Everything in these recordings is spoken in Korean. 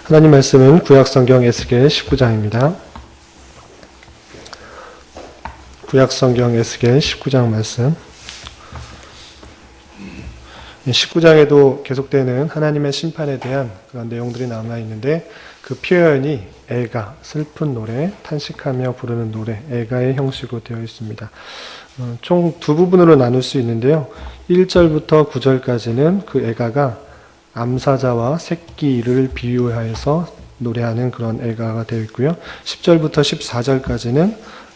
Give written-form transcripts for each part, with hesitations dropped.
하나님 말씀은 구약성경 에스겔 19장입니다. 구약성경 에스겔 19장 말씀. 19장에도 계속되는 하나님의 심판에 대한 그런 내용들이 남아있는데 그 표현이 애가, 슬픈 노래, 탄식하며 부르는 노래, 애가의 형식으로 되어 있습니다. 총 두 부분으로 나눌 수 있는데요. 1절부터 9절까지는 그 애가가 암사자와 새끼를 비유하여서 노래하는 그런 애가가 되어 있고요. 10절부터 14절까지는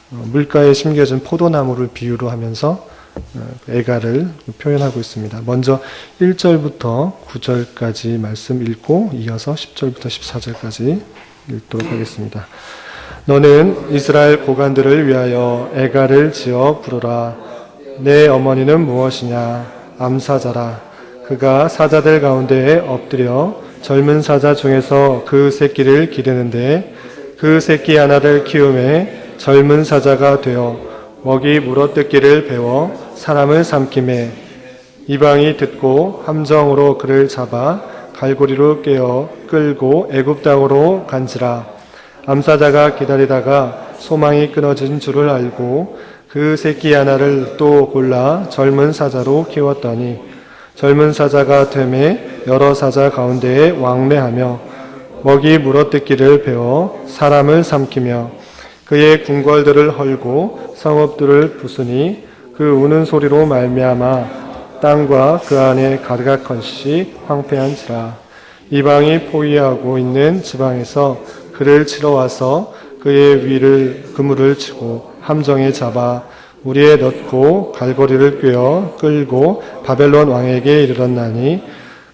물가에 심겨진 포도나무를 비유로 하면서 애가를 표현하고 있습니다. 먼저 1절부터 9절까지 말씀 읽고 이어서 10절부터 14절까지 읽도록 하겠습니다. 너는 이스라엘 고관들을 위하여 애가를 지어 부르라. 내 어머니는 무엇이냐? 암사자라. 그가 사자들 가운데에 엎드려 젊은 사자 중에서 그 새끼를 기르는데 그 새끼 하나를 키우매 젊은 사자가 되어 먹이 물어뜯기를 배워 사람을 삼키매 이방이 듣고 함정으로 그를 잡아 갈고리로 깨어 끌고 애굽 땅으로 간지라. 암사자가 기다리다가 소망이 끊어진 줄을 알고 그 새끼 하나를 또 골라 젊은 사자로 키웠더니 젊은 사자가 되매 여러 사자 가운데에 왕래하며 먹이 물어뜯기를 배워 사람을 삼키며 그의 궁궐들을 헐고 성읍들을 부수니 그 우는 소리로 말미암아 땅과 그 안에 가득한것이 황폐한지라. 이방이 포위하고 있는 지방에서 그를 치러 와서 그의 위를 그물을 치고 함정에 잡아 우리에 넣고 갈고리를 꿰어 끌고 바벨론 왕에게 이르렀나니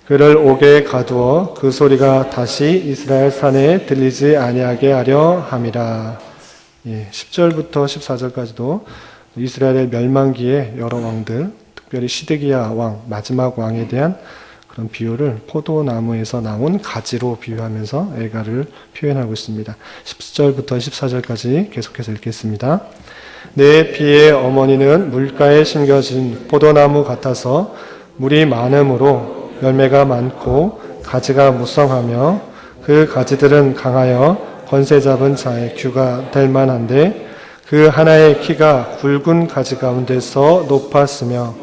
그를 옥에 가두어 그 소리가 다시 이스라엘 산에 들리지 아니하게 하려 함이라. 10절부터 14절까지도 이스라엘의 멸망기의 여러 왕들, 특별히 시드기야 왕, 마지막 왕에 대한 그런 비유를 포도나무에서 나온 가지로 비유하면서 애가를 표현하고 있습니다. 10절부터 14절까지 계속해서 읽겠습니다. 내 피의 어머니는 물가에 심겨진 포도나무 같아서 물이 많음으로 열매가 많고 가지가 무성하며 그 가지들은 강하여 권세 잡은 자의 규가 될 만한데 그 하나의 키가 굵은 가지 가운데서 높았으며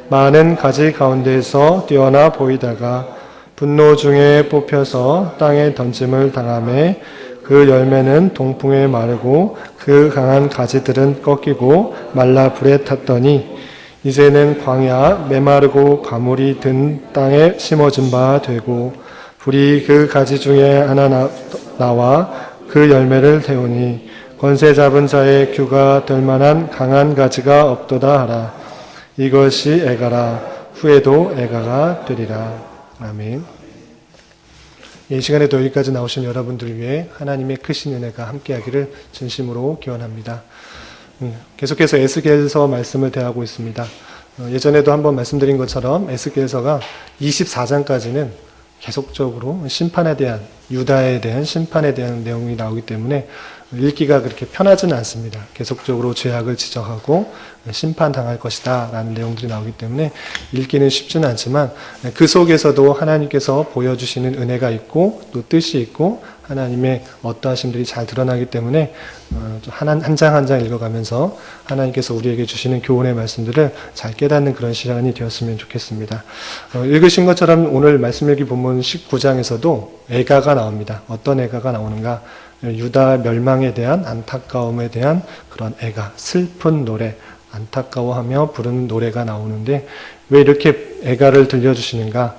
많은 가지 가운데서 뛰어나 보이다가 분노 중에 뽑혀서 땅에 던짐을 당하매 그 열매는 동풍에 마르고 그 강한 가지들은 꺾이고 말라 불에 탔더니 이제는 광야 메마르고 가물이 든 땅에 심어진 바 되고 불이 그 가지 중에 하나 나와 그 열매를 태우니 권세 잡은 자의 규가 될 만한 강한 가지가 없도다 하라. 이것이 애가라. 후에도 애가가 되리라. 아멘. 이 시간에도 여기까지 나오신 여러분들 위해 하나님의 크신 은혜가 함께하기를 진심으로 기원합니다. 계속해서 에스겔서 말씀을 대하고 있습니다. 예전에도 한번 말씀드린 것처럼 에스겔서가 24장까지는 계속적으로 심판에 대한, 유다에 대한 심판에 대한 내용이 나오기 때문에 읽기가 그렇게 편하지는 않습니다. 계속적으로 죄악을 지적하고 심판당할 것이다 라는 내용들이 나오기 때문에 읽기는 쉽지는 않지만 그 속에서도 하나님께서 보여주시는 은혜가 있고 또 뜻이 있고 하나님의 어떠하심들이 잘 드러나기 때문에 한 장 한 장 읽어가면서 하나님께서 우리에게 주시는 교훈의 말씀들을 잘 깨닫는 그런 시간이 되었으면 좋겠습니다. 읽으신 것처럼 오늘 말씀 읽기 본문 19장에서도 애가가 나옵니다. 어떤 애가가 나오는가? 유다 멸망에 대한 안타까움에 대한 그런 애가, 슬픈 노래, 안타까워하며 부르는 노래가 나오는데 왜 이렇게 애가를 들려주시는가?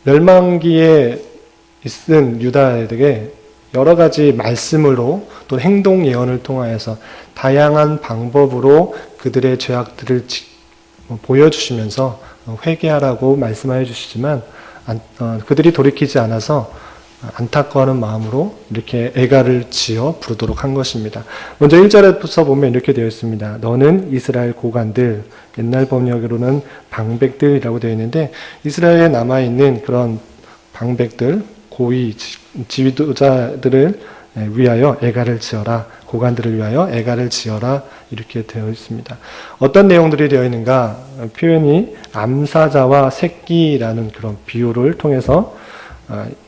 멸망기에 있은 유다에게 여러 가지 말씀으로 또 행동 예언을 통하여서 다양한 방법으로 그들의 죄악들을 보여주시면서 회개하라고 말씀하여 주시지만 그들이 돌이키지 않아서 안타까워하는 마음으로 이렇게 애가를 지어 부르도록 한 것입니다. 먼저 1절에서 보면 이렇게 되어 있습니다. 너는 이스라엘 고관들, 옛날 번역으로는 방백들이라고 되어 있는데 이스라엘에 남아있는 그런 방백들, 고위, 지도자들을 위하여 애가를 지어라. 고관들을 위하여 애가를 지어라. 이렇게 되어 있습니다. 어떤 내용들이 되어 있는가? 표현이 암사자와 새끼라는 그런 비유를 통해서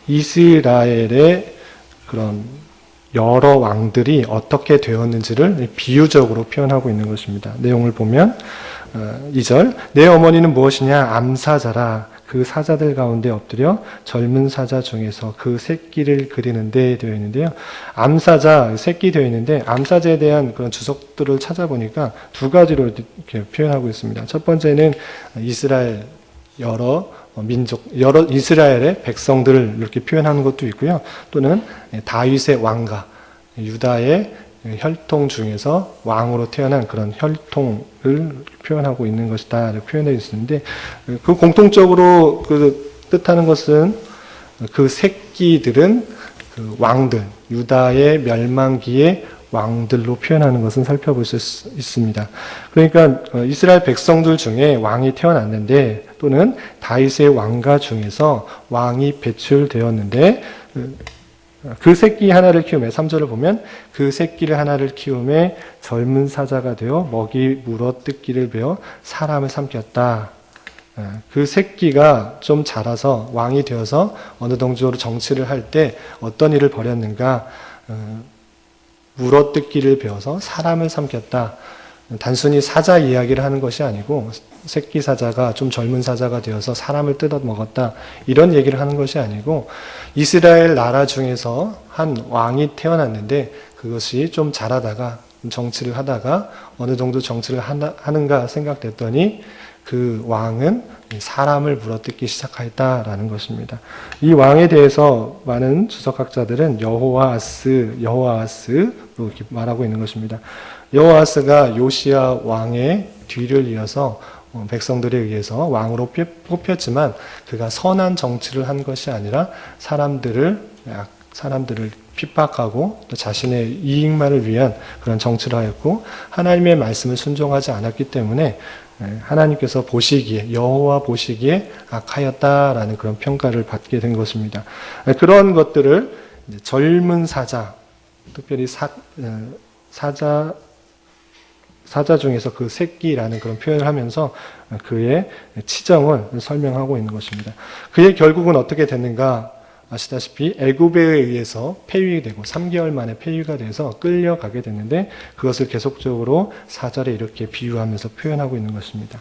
이스라엘의 그런 여러 왕들이 어떻게 되었는지를 비유적으로 표현하고 있는 것입니다. 내용을 보면 2절 내 어머니는 무엇이냐 암사자라 그 사자들 가운데 엎드려 젊은 사자 중에서 그 새끼를 그리는데 되어 있는데요. 암사자, 새끼 되어 있는데 암사자에 대한 그런 주석들을 찾아보니까 두 가지로 이렇게 표현하고 있습니다. 첫 번째는 이스라엘 여러 민족, 여러 이스라엘의 백성들을 이렇게 표현하는 것도 있고요. 또는 다윗의 왕가, 유다의 혈통 중에서 왕으로 태어난 그런 혈통을 표현하고 있는 것이다 이렇게 표현되어 있는데 그 공통적으로 그 뜻하는 것은 그 새끼들은 그 왕들, 유다의 멸망기의 왕들로 표현하는 것은 살펴볼 수 있습니다. 그러니까 이스라엘 백성들 중에 왕이 태어났는데 또는 다윗의 왕가 중에서 왕이 배출되었는데 그 새끼 하나를 키우매 3절을 보면 그 새끼를 하나를 키우매 젊은 사자가 되어 먹이 물어뜯기를 배워 사람을 삼켰다. 그 새끼가 좀 자라서 왕이 되어서 어느 정도로 정치를 할 때 어떤 일을 벌였는가 물어뜯기를 배워서 사람을 삼켰다. 단순히 사자 이야기를 하는 것이 아니고 새끼 사자가 좀 젊은 사자가 되어서 사람을 뜯어 먹었다. 이런 얘기를 하는 것이 아니고 이스라엘 나라 중에서 한 왕이 태어났는데 그것이 좀 자라다가 정치를 하다가 어느 정도 정치를 하는가 생각됐더니 그 왕은 사람을 물어뜯기 시작하였다라는 것입니다. 이 왕에 대해서 많은 주석학자들은 여호아스로 이렇게 말하고 있는 것입니다. 여호아스가 요시야 왕의 뒤를 이어서 백성들에 의해서 왕으로 뽑혔지만 그가 선한 정치를 한 것이 아니라 사람들을 핍박하고 또 자신의 이익만을 위한 그런 정치를 하였고 하나님의 말씀을 순종하지 않았기 때문에 하나님께서 보시기에 여호와 보시기에 악하였다라는 그런 평가를 받게 된 것입니다. 그런 것들을 젊은 사자, 특별히 사자 중에서 그 새끼라는 그런 표현을 하면서 그의 치정을 설명하고 있는 것입니다. 그의 결국은 어떻게 됐는가? 아시다시피 애굽에 의해서 폐위되고 3개월 만에 폐위가 돼서 끌려가게 됐는데 그것을 계속적으로 4절에 이렇게 비유하면서 표현하고 있는 것입니다.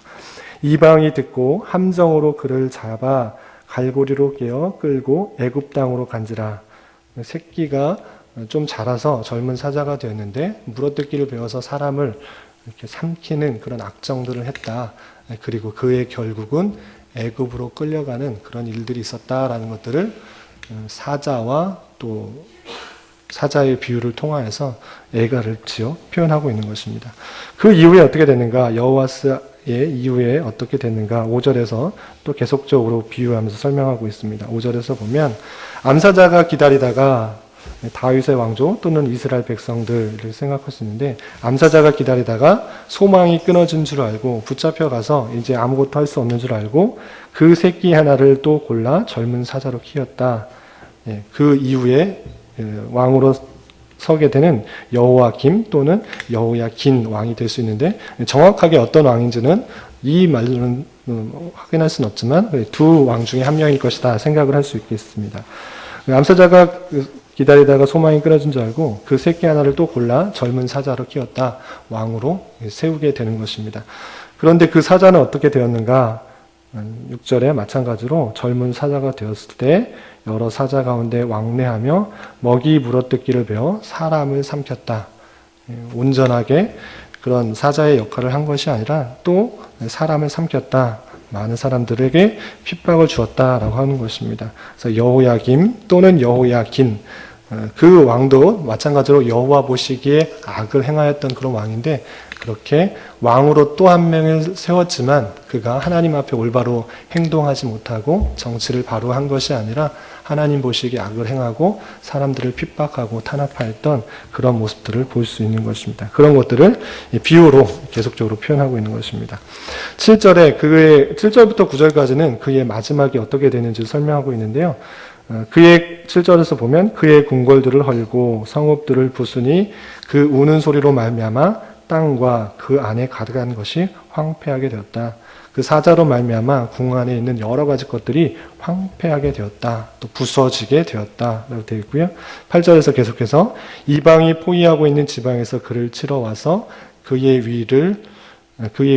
이방이 듣고 함정으로 그를 잡아 갈고리로 깨어 끌고 애굽 땅으로 간지라. 새끼가 좀 자라서 젊은 사자가 되었는데 물어뜯기를 배워서 사람을 이렇게 삼키는 그런 악정들을 했다. 그리고 그의 결국은 애굽으로 끌려가는 그런 일들이 있었다라는 것들을 사자와 또 사자의 비유를 통하여서 애가를 지어 표현하고 있는 것입니다. 그 이후에 어떻게 됐는가? 여호와스의 이후에 어떻게 됐는가? 5절에서 또 계속적으로 비유하면서 설명하고 있습니다. 5절에서 보면 암사자가 기다리다가 다윗의 왕조 또는 이스라엘 백성들을 생각할 수 있는데 암사자가 기다리다가 소망이 끊어진 줄 알고 붙잡혀가서 이제 아무것도 할 수 없는 줄 알고 그 새끼 하나를 또 골라 젊은 사자로 키웠다. 그 이후에 왕으로 서게 되는 여호야김 또는 여호야긴 왕이 될 수 있는데 정확하게 어떤 왕인지는 이 말로는 확인할 수는 없지만 두 왕 중에 한 명일 것이다 생각을 할 수 있겠습니다. 암사자가 기다리다가 소망이 끊어진 줄 알고 그 새끼 하나를 또 골라 젊은 사자로 키웠다. 왕으로 세우게 되는 것입니다. 그런데 그 사자는 어떻게 되었는가? 6절에 마찬가지로 젊은 사자가 되었을 때 여러 사자 가운데 왕래하며 먹이 물어뜯기를 배워 사람을 삼켰다. 온전하게 그런 사자의 역할을 한 것이 아니라 또 사람을 삼켰다. 많은 사람들에게 핍박을 주었다라고 하는 것입니다. 그래서 여호야김 또는 여호야긴 그 왕도 마찬가지로 여호와 보시기에 악을 행하였던 그런 왕인데 그렇게 왕으로 또 한 명을 세웠지만 그가 하나님 앞에 올바로 행동하지 못하고 정치를 바로 한 것이 아니라 하나님 보시기에 악을 행하고 사람들을 핍박하고 탄압하였던 그런 모습들을 볼 수 있는 것입니다. 그런 것들을 비유로 계속적으로 표현하고 있는 것입니다. 7절부터 9절까지는 그의 마지막이 어떻게 되는지 설명하고 있는데요. 그의 7절에서 보면 그의 궁궐들을 헐고 성읍들을 부수니 그 우는 소리로 말미암아 땅과 그 안에 가득한 것이 황폐하게 되었다. 그 사자로 말미암아 궁 안에 있는 여러 가지 것들이 황폐하게 되었다. 또 부서지게 되었다. 라고 되어 있고요. 8절에서 계속해서 이방이 포위하고 있는 지방에서 그를 치러 와서 그의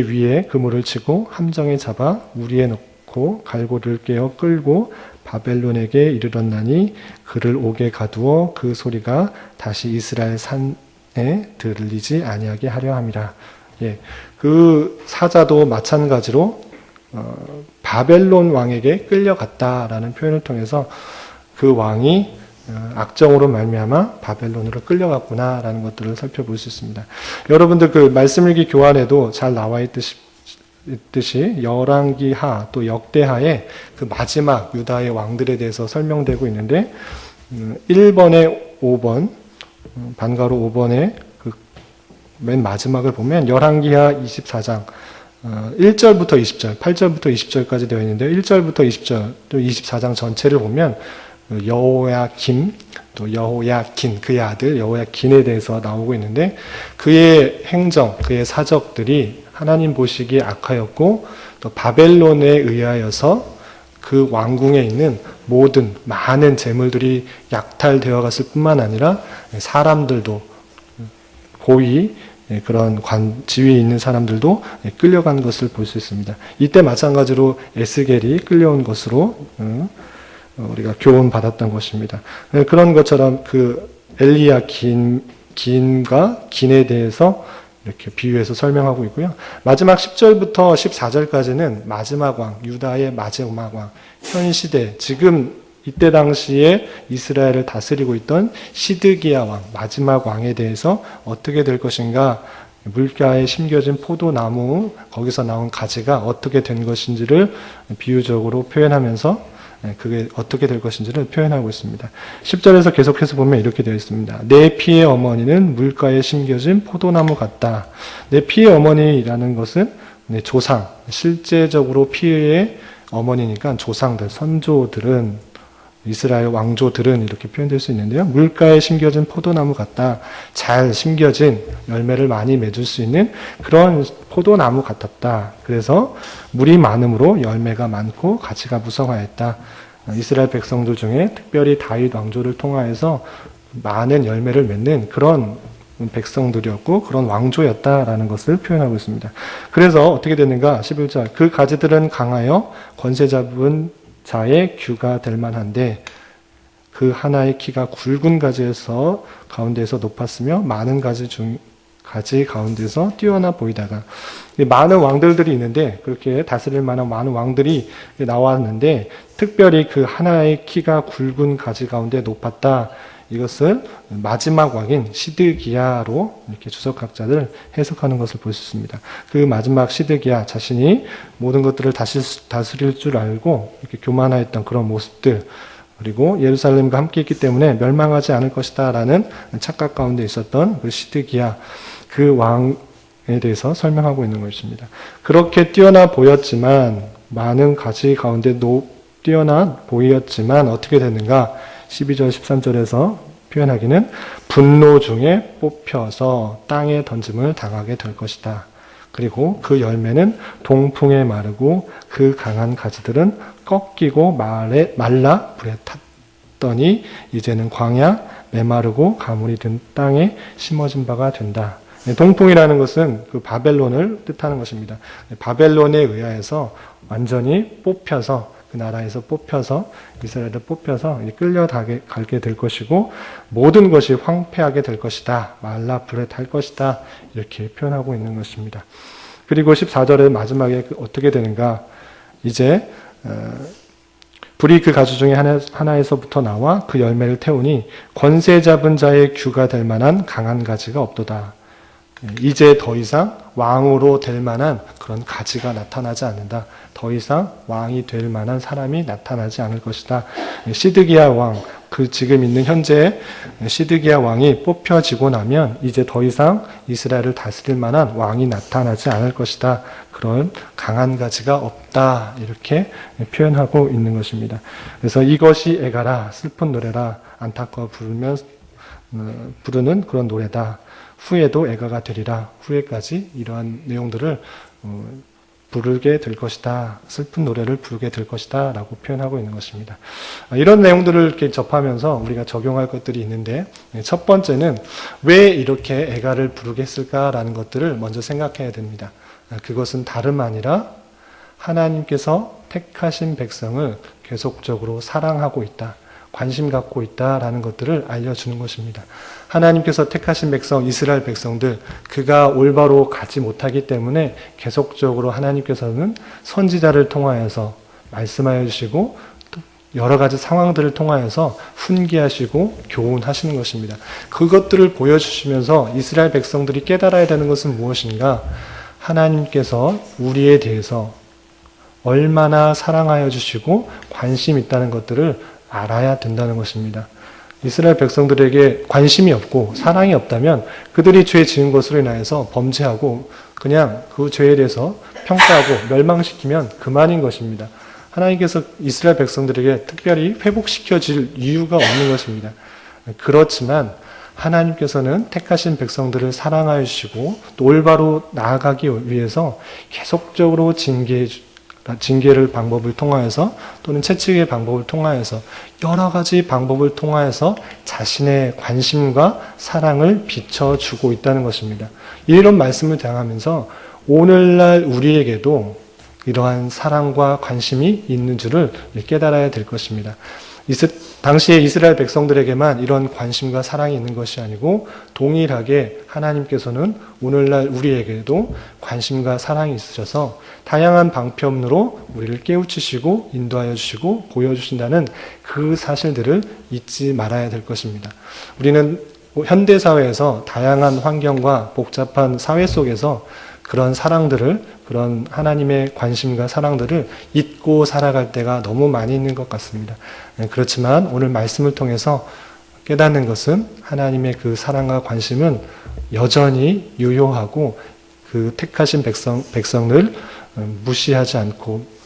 위에 그물을 치고 함정에 잡아 우리에 넣고 갈고리를 깨어 끌고 바벨론에게 이르렀나니 그를 옥에 가두어 그 소리가 다시 이스라엘 산에 들리지 아니하게 하려 함이라. 예, 그 사자도 마찬가지로 바벨론 왕에게 끌려갔다라는 표현을 통해서 그 왕이 악정으로 말미암아 바벨론으로 끌려갔구나라는 것들을 살펴볼 수 있습니다. 여러분들 그 말씀일기 교환에도 잘 나와 있듯이 열왕기하 또 역대하에 그 마지막 유다의 왕들에 대해서 설명되고 있는데 1번에 5번 반가로 5번에 그 맨 마지막을 보면 열왕기하 24장 1절부터 20절, 8절부터 20절까지 되어 있는데 1절부터 20절 또 24장 전체를 보면 여호야김 또 여호야긴 그의 아들 여호야긴에 대해서 나오고 있는데 그의 행정, 그의 사적들이 하나님 보시기에 악하였고 또 바벨론에 의하여서 그 왕궁에 있는 모든 많은 재물들이 약탈되어 갔을 뿐만 아니라 사람들도 고위 그런 지위에 있는 사람들도 끌려간 것을 볼 수 있습니다. 이때 마찬가지로 에스겔이 끌려온 것으로 우리가 교훈 받았던 것입니다. 그런 것처럼 그 긴과 긴에 대해서 이렇게 비유해서 설명하고 있고요. 마지막 10절부터 14절까지는 마지막 왕, 유다의 마지막 왕, 현 시대, 지금 이때 당시에 이스라엘을 다스리고 있던 시드기야 왕, 마지막 왕에 대해서 어떻게 될 것인가, 물가에 심겨진 포도나무, 거기서 나온 가지가 어떻게 된 것인지를 비유적으로 표현하면서 그게 어떻게 될 것인지를 표현하고 있습니다. 10절에서 계속해서 보면 이렇게 되어 있습니다. 내 피의 어머니는 물가에 심겨진 포도나무 같다. 내 피의 어머니라는 것은 조상, 실제적으로 피의 어머니니까 조상들, 선조들은 이스라엘 왕조들은 이렇게 표현될 수 있는데요. 물가에 심겨진 포도나무 같다. 잘 심겨진 열매를 많이 맺을 수 있는 그런 포도나무 같았다. 그래서 물이 많음으로 열매가 많고 가지가 무성하였다. 이스라엘 백성들 중에 특별히 다윗 왕조를 통하여서 많은 열매를 맺는 그런 백성들이었고 그런 왕조였다라는 것을 표현하고 있습니다. 그래서 어떻게 되는가? 11절 그 가지들은 강하여 권세 잡은 자의 규가 될 만한데 그 하나의 키가 굵은 가지에서 가운데에서 높았으며 많은 가지 가운데서 뛰어나 보이다가 많은 왕들이 있는데 그렇게 다스릴 만한 많은 왕들이 나왔는데 특별히 그 하나의 키가 굵은 가지 가운데 높았다. 이것을 마지막 왕인 시드기야로 이렇게 주석학자들 해석하는 것을 볼 수 있습니다. 그 마지막 시드기야 자신이 모든 것들을 다스릴 줄 알고 이렇게 교만하였던 그런 모습들 그리고 예루살렘과 함께 있기 때문에 멸망하지 않을 것이다라는 착각 가운데 있었던 그 시드기야 그 왕에 대해서 설명하고 있는 것입니다. 그렇게 뛰어나 보였지만 많은 가지 가운데 뛰어나 보였지만 어떻게 됐는가? 12절 13절에서 표현하기는 분노 중에 뽑혀서 땅에 던짐을 당하게 될 것이다. 그리고 그 열매는 동풍에 마르고 그 강한 가지들은 꺾이고 말라 불에 탔더니 이제는 광야 메마르고 가물이 든 땅에 심어진 바가 된다. 동풍이라는 것은 그 바벨론을 뜻하는 것입니다. 바벨론에 의하여서 완전히 뽑혀서 그 나라에서 뽑혀서 이스라엘을 뽑혀서 끌려가게 될 것이고 모든 것이 황폐하게 될 것이다. 말라 불에 탈 것이다. 이렇게 표현하고 있는 것입니다. 그리고 14절의 마지막에 어떻게 되는가? 이제 불이 그 가지 중에 하나에서부터 나와 그 열매를 태우니 권세 잡은 자의 규가 될 만한 강한 가지가 없도다. 이제 더 이상 왕으로 될 만한 그런 가지가 나타나지 않는다. 더 이상 왕이 될 만한 사람이 나타나지 않을 것이다. 시드기야 왕, 그 지금 있는 현재 시드기야 왕이 뽑혀지고 나면 이제 더 이상 이스라엘을 다스릴 만한 왕이 나타나지 않을 것이다. 그런 강한 가지가 없다. 이렇게 표현하고 있는 것입니다. 그래서 이것이 애가라, 슬픈 노래라, 안타까워 부르는 그런 노래다. 후에도 애가가 되리라. 후에까지 이러한 내용들을 부르게 될 것이다. 슬픈 노래를 부르게 될 것이다. 라고 표현하고 있는 것입니다. 이런 내용들을 이렇게 접하면서 우리가 적용할 것들이 있는데, 첫 번째는 왜 이렇게 애가를 부르게 했을까라는 것들을 먼저 생각해야 됩니다. 그것은 다름 아니라 하나님께서 택하신 백성을 계속적으로 사랑하고 있다. 관심 갖고 있다라는 것들을 알려주는 것입니다. 하나님께서 택하신 백성, 이스라엘 백성들, 그가 올바로 가지 못하기 때문에 계속적으로 하나님께서는 선지자를 통하여서 말씀하여 주시고 또 여러 가지 상황들을 통하여서 훈계하시고 교훈하시는 것입니다. 그것들을 보여주시면서 이스라엘 백성들이 깨달아야 되는 것은 무엇인가? 하나님께서 우리에 대해서 얼마나 사랑하여 주시고 관심 있다는 것들을 알아야 된다는 것입니다. 이스라엘 백성들에게 관심이 없고 사랑이 없다면 그들이 죄 지은 것으로 인하여서 범죄하고 그냥 그 죄에 대해서 평가하고 멸망시키면 그만인 것입니다. 하나님께서 이스라엘 백성들에게 특별히 회복시켜줄 이유가 없는 것입니다. 그렇지만 하나님께서는 택하신 백성들을 사랑하여 주시고 또 올바로 나아가기 위해서 계속적으로 징계를 방법을 통하여서 또는 채찍의 방법을 통하여서 여러 가지 방법을 통하여서 자신의 관심과 사랑을 비춰주고 있다는 것입니다. 이런 말씀을 대항하면서 오늘날 우리에게도 이러한 사랑과 관심이 있는 줄을 깨달아야 될 것입니다. 당시에 이스라엘 백성들에게만 이런 관심과 사랑이 있는 것이 아니고 동일하게 하나님께서는 오늘날 우리에게도 관심과 사랑이 있으셔서 다양한 방편으로 우리를 깨우치시고 인도하여 주시고 보여주신다는 그 사실들을 잊지 말아야 될 것입니다. 우리는 현대사회에서 다양한 환경과 복잡한 사회 속에서 그런 사랑들을, 그런 하나님의 관심과 사랑들을 잊고 살아갈 때가 너무 많이 있는 것 같습니다. 그렇지만 오늘 말씀을 통해서 깨닫는 것은 하나님의 그 사랑과 관심은 여전히 유효하고 그 택하신 백성을 무시하지 않고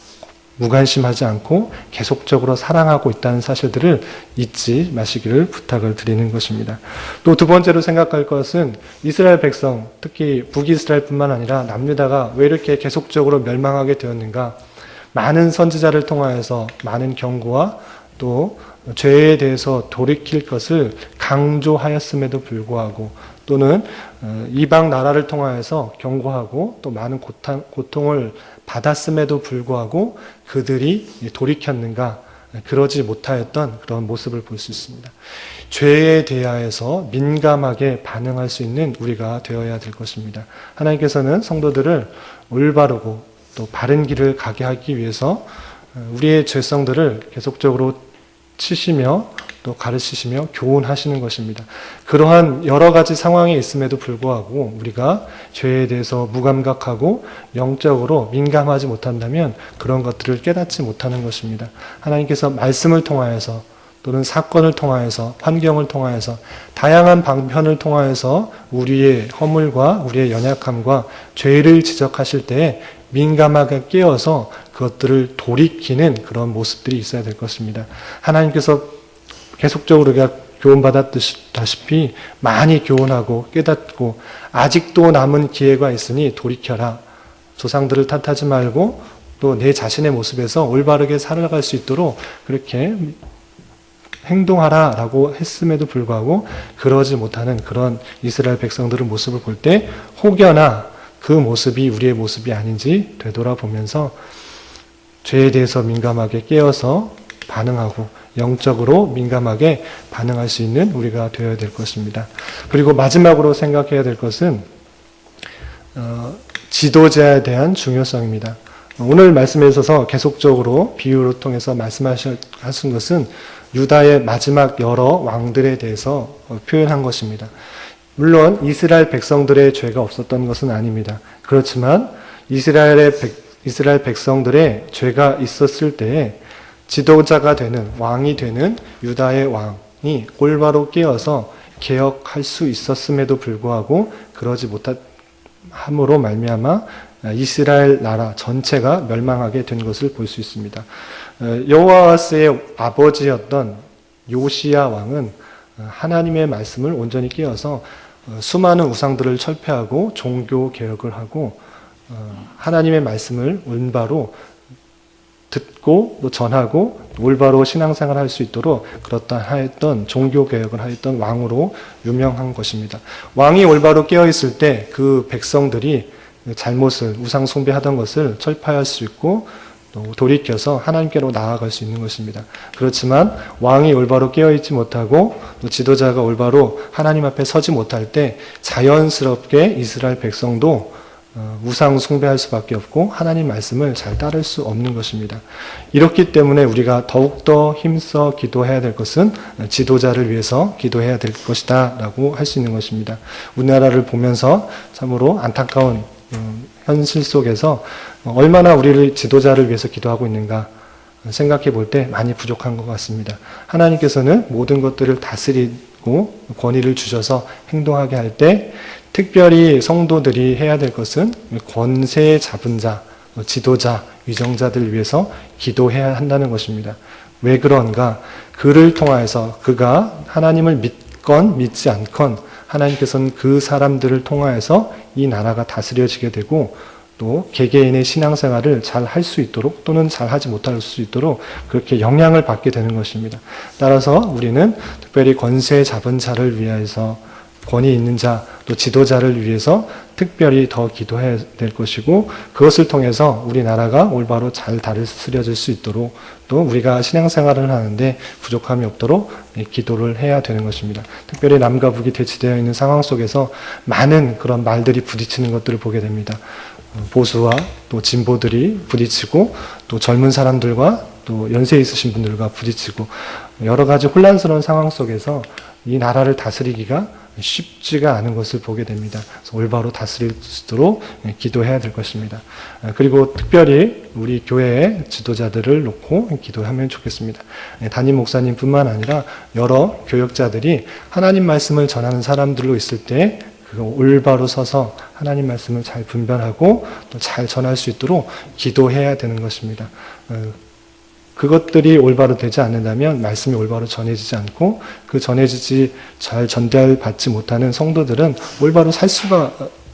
무관심하지 않고 계속적으로 사랑하고 있다는 사실들을 잊지 마시기를 부탁을 드리는 것입니다. 또 두 번째로 생각할 것은 이스라엘 백성, 특히 북이스라엘뿐만 아니라 남유다가 왜 이렇게 계속적으로 멸망하게 되었는가? 많은 선지자를 통하여서 많은 경고와 또 죄에 대해서 돌이킬 것을 강조하였음에도 불구하고 또는 이방 나라를 통하여서 경고하고 또 많은 고통을 받았음에도 불구하고 그들이 돌이켰는가? 그러지 못하였던 그런 모습을 볼 수 있습니다. 죄에 대하여서 민감하게 반응할 수 있는 우리가 되어야 될 것입니다. 하나님께서는 성도들을 올바르고 또 바른 길을 가게 하기 위해서 우리의 죄성들을 계속적으로 치시며 또 가르치시며 교훈하시는 것입니다. 그러한 여러 가지 상황이 있음에도 불구하고 우리가 죄에 대해서 무감각하고 영적으로 민감하지 못한다면 그런 것들을 깨닫지 못하는 것입니다. 하나님께서 말씀을 통하여서 또는 사건을 통하여서 환경을 통하여서 다양한 방편을 통하여서 우리의 허물과 우리의 연약함과 죄를 지적하실 때에 민감하게 깨어서 그것들을 돌이키는 그런 모습들이 있어야 될 것입니다. 하나님께서 계속적으로 우리가 교훈받았다시피 많이 교훈하고 깨닫고 아직도 남은 기회가 있으니 돌이켜라. 조상들을 탓하지 말고 또 내 자신의 모습에서 올바르게 살아갈 수 있도록 그렇게 행동하라라고 했음에도 불구하고 그러지 못하는 그런 이스라엘 백성들의 모습을 볼 때 혹여나 그 모습이 우리의 모습이 아닌지 되돌아보면서 죄에 대해서 민감하게 깨어서 반응하고 영적으로 민감하게 반응할 수 있는 우리가 되어야 될 것입니다. 그리고 마지막으로 생각해야 될 것은 지도자에 대한 중요성입니다. 오늘 말씀에 있어서 계속적으로 비유를 통해서 말씀하신 것은 유다의 마지막 여러 왕들에 대해서 표현한 것입니다. 물론 이스라엘 백성들의 죄가 없었던 것은 아닙니다. 그렇지만 이스라엘 백성들의 죄가 있었을 때에 지도자가 되는 왕이 되는 유다의 왕이 올바로 깨어서 개혁할 수 있었음에도 불구하고 그러지 못함으로 말미암아 이스라엘 나라 전체가 멸망하게 된 것을 볼 수 있습니다. 여호아스의 아버지였던 요시야 왕은 하나님의 말씀을 온전히 깨어서 수많은 우상들을 철폐하고 종교 개혁을 하고 하나님의 말씀을 올바로 듣고 또 전하고 올바로 신앙생활을 할 수 있도록 그렇다 하였던 종교개혁을 하였던 왕으로 유명한 것입니다. 왕이 올바로 깨어있을 때 그 백성들이 잘못을 우상 숭배하던 것을 철파할 수 있고 또 돌이켜서 하나님께로 나아갈 수 있는 것입니다. 그렇지만 왕이 올바로 깨어있지 못하고 또 지도자가 올바로 하나님 앞에 서지 못할 때 자연스럽게 이스라엘 백성도 우상 숭배할 수밖에 없고 하나님 말씀을 잘 따를 수 없는 것입니다. 이렇기 때문에 우리가 더욱더 힘써 기도해야 될 것은 지도자를 위해서 기도해야 될 것이다 라고 할 수 있는 것입니다. 우리나라를 보면서 참으로 안타까운 현실 속에서 얼마나 우리를 지도자를 위해서 기도하고 있는가 생각해 볼 때 많이 부족한 것 같습니다. 하나님께서는 모든 것들을 다스리고 권위를 주셔서 행동하게 할 때 특별히 성도들이 해야 될 것은 권세 잡은 자, 지도자, 위정자들을 위해서 기도해야 한다는 것입니다. 왜 그런가? 그를 통하여서 그가 하나님을 믿건 믿지 않건 하나님께서는 그 사람들을 통하여서 이 나라가 다스려지게 되고 또 개개인의 신앙생활을 잘 할 수 있도록 또는 잘 하지 못할 수 있도록 그렇게 영향을 받게 되는 것입니다. 따라서 우리는 특별히 권세 잡은 자를 위해서 권위 있는 자, 또 지도자를 위해서 특별히 더 기도해야 될 것이고 그것을 통해서 우리나라가 올바로 잘 다스려질 수 있도록 또 우리가 신앙생활을 하는데 부족함이 없도록 기도를 해야 되는 것입니다. 특별히 남과 북이 대치되어 있는 상황 속에서 많은 그런 말들이 부딪히는 것들을 보게 됩니다. 보수와 또 진보들이 부딪히고 또 젊은 사람들과 또 연세 있으신 분들과 부딪히고 여러 가지 혼란스러운 상황 속에서 이 나라를 다스리기가 쉽지가 않은 것을 보게 됩니다. 그래서 올바로 다스릴 수 있도록 기도해야 될 것입니다. 그리고 특별히 우리 교회의 지도자들을 놓고 기도하면 좋겠습니다. 담임 목사님뿐만 아니라 여러 교역자들이 하나님 말씀을 전하는 사람들로 있을 때 올바로 서서 하나님 말씀을 잘 분별하고 또 잘 전할 수 있도록 기도해야 되는 것입니다. 그것들이 올바로 되지 않는다면 말씀이 올바로 전해지지 않고 그 전해지지 잘 전달받지 못하는 성도들은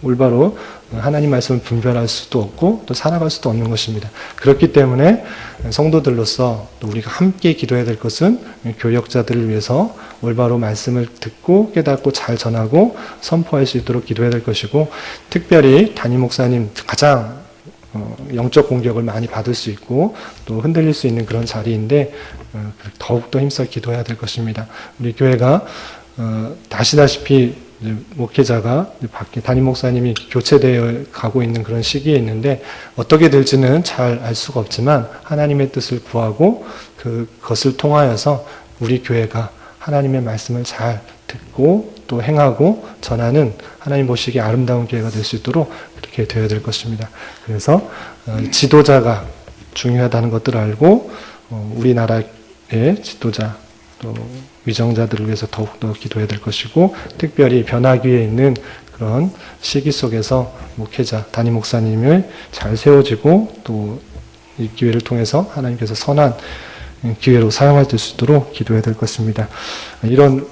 올바로 하나님 말씀을 분별할 수도 없고 또 살아갈 수도 없는 것입니다. 그렇기 때문에 성도들로서 또 우리가 함께 기도해야 될 것은 교역자들을 위해서 올바로 말씀을 듣고 깨닫고 잘 전하고 선포할 수 있도록 기도해야 될 것이고 특별히 담임 목사님 가장 영적 공격을 많이 받을 수 있고 또 흔들릴 수 있는 그런 자리인데 더욱더 힘써 기도해야 될 것입니다. 우리 교회가 아시다시피 목회자가 담임 목사님이 교체되어 가고 있는 그런 시기에 있는데 어떻게 될지는 잘 알 수가 없지만 하나님의 뜻을 구하고 그것을 통하여서 우리 교회가 하나님의 말씀을 잘 듣고 또 행하고 전하는 하나님 보시기에 아름다운 교회가 될 수 있도록 그렇게 되어야 될 것입니다. 그래서 지도자가 중요하다는 것들을 알고 우리나라의 지도자 또 위정자들을 위해서 더욱더 기도해야 될 것이고 특별히 변화기에 있는 그런 시기 속에서 목회자, 담임 목사님을 잘 세워지고 또 이 기회를 통해서 하나님께서 선한 기회로 사용할 수 있도록 기도해야 될 것입니다. 이런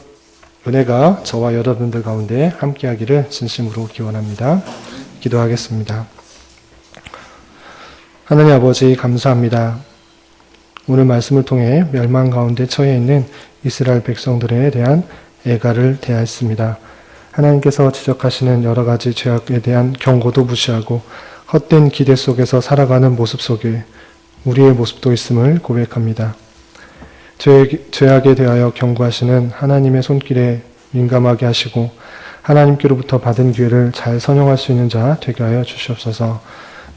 은혜가 저와 여러분들 가운데 함께하기를 진심으로 기원합니다. 기도하겠습니다. 하나님 아버지 감사합니다. 오늘 말씀을 통해 멸망 가운데 처해 있는 이스라엘 백성들에 대한 애가를 대하였습니다. 하나님께서 지적하시는 여러 가지 죄악에 대한 경고도 무시하고 헛된 기대 속에서 살아가는 모습 속에 우리의 모습도 있음을 고백합니다. 죄악에 대하여 경고하시는 하나님의 손길에 민감하게 하시고 하나님께로부터 받은 기회를 잘 선용할 수 있는 자 되게 하여 주시옵소서.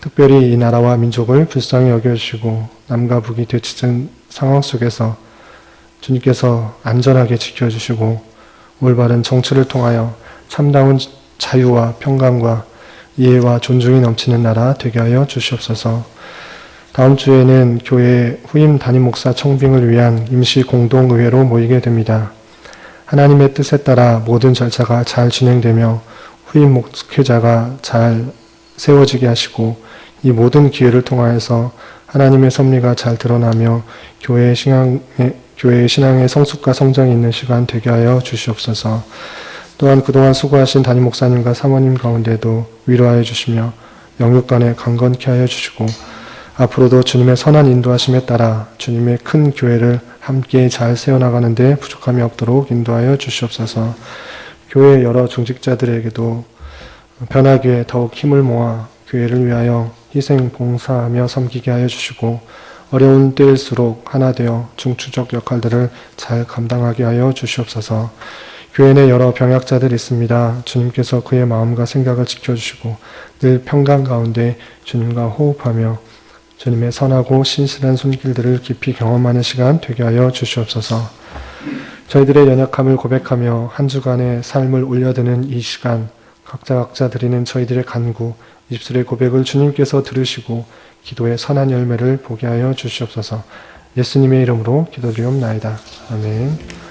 특별히 이 나라와 민족을 불쌍히 여겨주시고 남과 북이 되치는 상황 속에서 주님께서 안전하게 지켜주시고 올바른 정치를 통하여 참다운 자유와 평강과 이해와 존중이 넘치는 나라 되게 하여 주시옵소서. 다음 주에는 교회 후임 담임 목사 청빙을 위한 임시 공동의회로 모이게 됩니다. 하나님의 뜻에 따라 모든 절차가 잘 진행되며 후임 목회자가 잘 세워지게 하시고 이 모든 기회를 통하여서 하나님의 섭리가 잘 드러나며 교회의 신앙의 성숙과 성장이 있는 시간 되게 하여 주시옵소서. 또한 그동안 수고하신 담임 목사님과 사모님 가운데도 위로하여 주시며 영육간에 강건케 하여 주시고 앞으로도 주님의 선한 인도하심에 따라 주님의 큰 교회를 함께 잘 세워나가는데 부족함이 없도록 인도하여 주시옵소서. 교회 여러 중직자들에게도 변화교회 더욱 힘을 모아 교회를 위하여 희생 봉사하며 섬기게 하여 주시고 어려운 때일수록 하나 되어 중추적 역할들을 잘 감당하게 하여 주시옵소서. 교회 내 여러 병약자들이 있습니다. 주님께서 그의 마음과 생각을 지켜주시고 늘 평강 가운데 주님과 호흡하며 주님의 선하고 신실한 손길들을 깊이 경험하는 시간 되게 하여 주시옵소서. 저희들의 연약함을 고백하며 한 주간의 삶을 올려드는 이 시간, 각자 드리는 저희들의 간구, 입술의 고백을 주님께서 들으시고 기도의 선한 열매를 보게 하여 주시옵소서. 예수님의 이름으로 기도드리옵나이다. 아멘.